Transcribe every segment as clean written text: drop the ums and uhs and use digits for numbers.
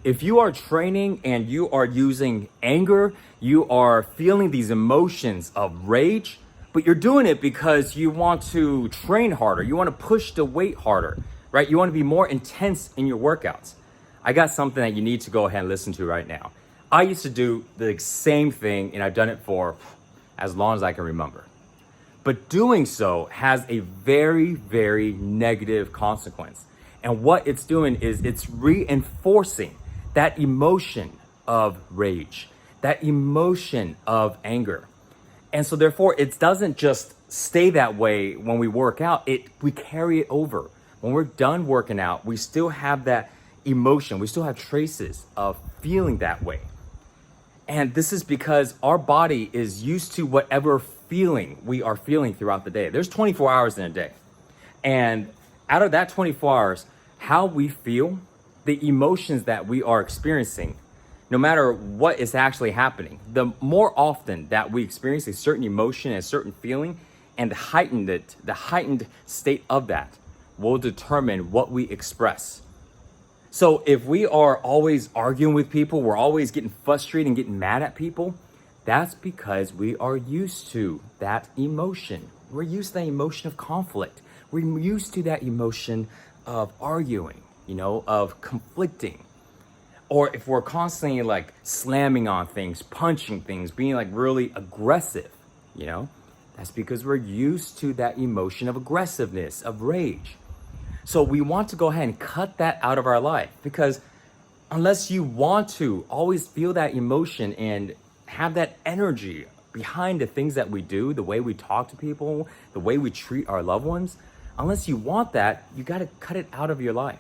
If you are training and you are using anger, you are feeling these emotions of rage, but you're doing it because you want to train harder, you want to push the weight harder, right? You want to be more intense in your workouts. I got something that you need to go ahead and listen to right now. I used to do the same thing, and I've done it for as long as I can remember. But doing so has a very, very negative consequence. And what it's doing is it's reinforcing that emotion of rage, that emotion of anger. And so therefore, it doesn't just stay that way when we work out, we carry it over. When we're done working out, we still have that emotion. We still have traces of feeling that way. And this is because our body is used to whatever feeling we are feeling throughout the day. There's 24 hours in a day. And out of that 24 hours, how we feel, the emotions that we are experiencing, no matter what is actually happening, the more often that we experience a certain emotion, a certain feeling, and the heightened state of that will determine what we express. So if we are always arguing with people, we're always getting frustrated and getting mad at people, that's because we are used to that emotion. We're used to that emotion of conflict. We're used to that emotion of arguing, of conflicting. Or if we're constantly like slamming on things, punching things, being like really aggressive, that's because we're used to that emotion of aggressiveness, of rage. So we want to go ahead and cut that out of our life, because unless you want to always feel that emotion and have that energy behind the things that we do, the way we talk to people, the way we treat our loved ones, unless you want that, you got to cut it out of your life.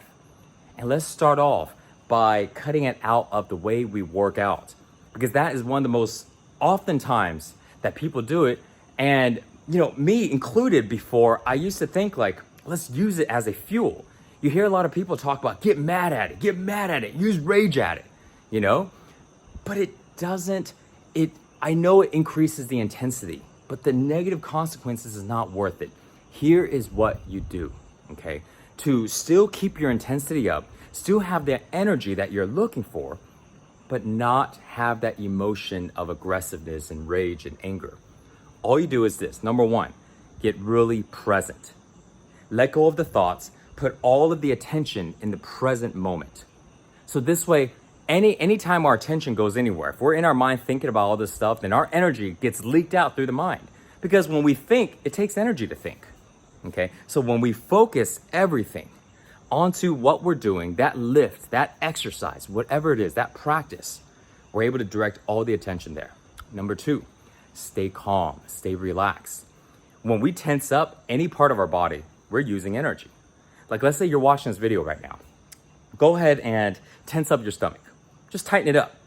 And let's start off by cutting it out of the way we work out, because that is one of the most often times that people do it. And, me included before, I used to think like, let's use it as a fuel. You hear a lot of people talk about get mad at it, use rage at it, but it doesn't, I know it increases the intensity, but the negative consequences is not worth it. Here is what you do, okay? To still keep your intensity up, still have the energy that you're looking for, but not have that emotion of aggressiveness and rage and anger. All you do is this. Number one, get really present. Let go of the thoughts, put all of the attention in the present moment. So this way, anytime our attention goes anywhere, if we're in our mind thinking about all this stuff, then our energy gets leaked out through the mind. Because when we think, it takes energy to think, okay? So when we focus everything onto what we're doing, that lift, that exercise, whatever it is, that practice, we're able to direct all the attention there. Number two, stay calm, stay relaxed. When we tense up any part of our body, we're using energy. Like let's say you're watching this video right now. Go ahead and tense up your stomach. Just tighten it up,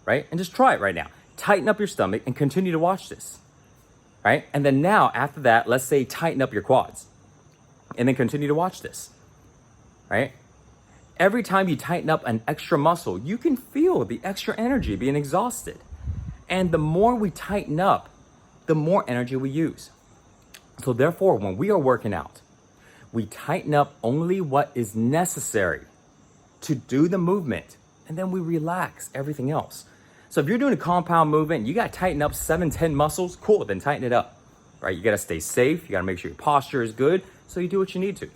right? And just try it right now. Tighten up your stomach and continue to watch this, right? And then now after that, let's say tighten up your quads and then continue to watch this, right? Every time you tighten up an extra muscle, you can feel the extra energy being exhausted. And the more we tighten up, the more energy we use. So therefore, when we are working out, we tighten up only what is necessary to do the movement, and then we relax everything else. So if you're doing a compound movement, you got to tighten up 7-10 muscles, cool, then tighten it up, right? You got to stay safe. You got to make sure your posture is good, so you do what you need to.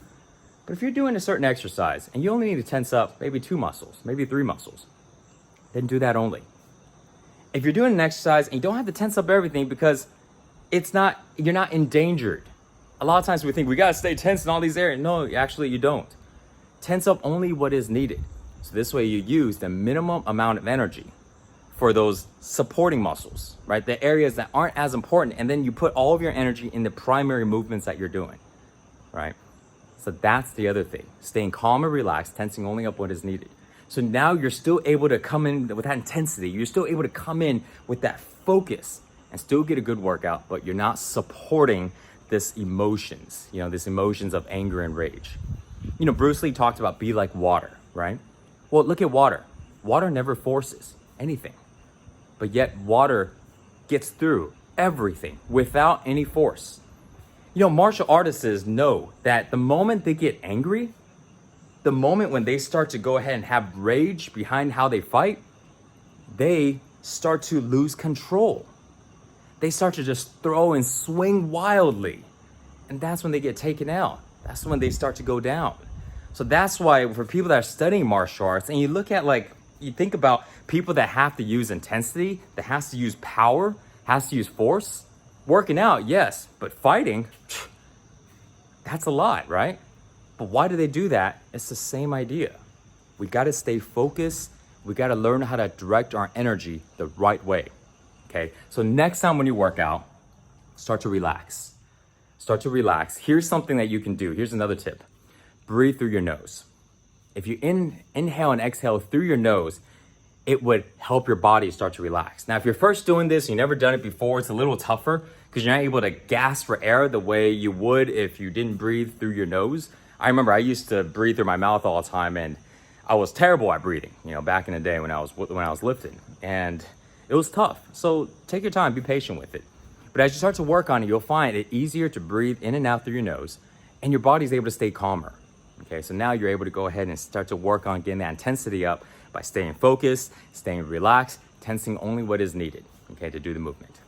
But if you're doing a certain exercise and you only need to tense up maybe 2 muscles, maybe 3 muscles, then do that only. If you're doing an exercise and you don't have to tense up everything because you're not endangered. A lot of times we think we got to stay tense in all these areas. No, actually you don't. Tense up only what is needed. So this way you use the minimum amount of energy for those supporting muscles, right? The areas that aren't as important, and then you put all of your energy in the primary movements that you're doing, right? So that's the other thing. Staying calm and relaxed, tensing only up what is needed. So now you're still able to come in with that intensity. You're still able to come in with that focus and still get a good workout, but you're not supporting this emotions, this emotions of anger and rage. Bruce Lee talked about be like water, right? Well, look at water. Water never forces anything, but yet water gets through everything without any force. Martial artists know that the moment they get angry, the moment when they start to go ahead and have rage behind how they fight, they start to lose control. They start to just throw and swing wildly. And that's when they get taken out. That's when they start to go down. So that's why for people that are studying martial arts, and you look at you think about people that have to use intensity, that has to use power, has to use force, working out, yes, but fighting, that's a lot, right? But why do they do that? It's the same idea. We got to stay focused. We got to learn how to direct our energy the right way. Okay. So next time when you work out, start to relax. Start to relax. Here's something that you can do. Here's another tip. Breathe through your nose. If you inhale and exhale through your nose, it would help your body start to relax. Now, if you're first doing this, you've never done it before, it's a little tougher because you're not able to gasp for air the way you would if you didn't breathe through your nose. I remember I used to breathe through my mouth all the time, and I was terrible at breathing, back in the day when I was lifting, and it was tough. So take your time, be patient with it. But as you start to work on it, you'll find it easier to breathe in and out through your nose, and your body's able to stay calmer. Okay, so now you're able to go ahead and start to work on getting that intensity up by staying focused, staying relaxed, tensing only what is needed, okay, to do the movement.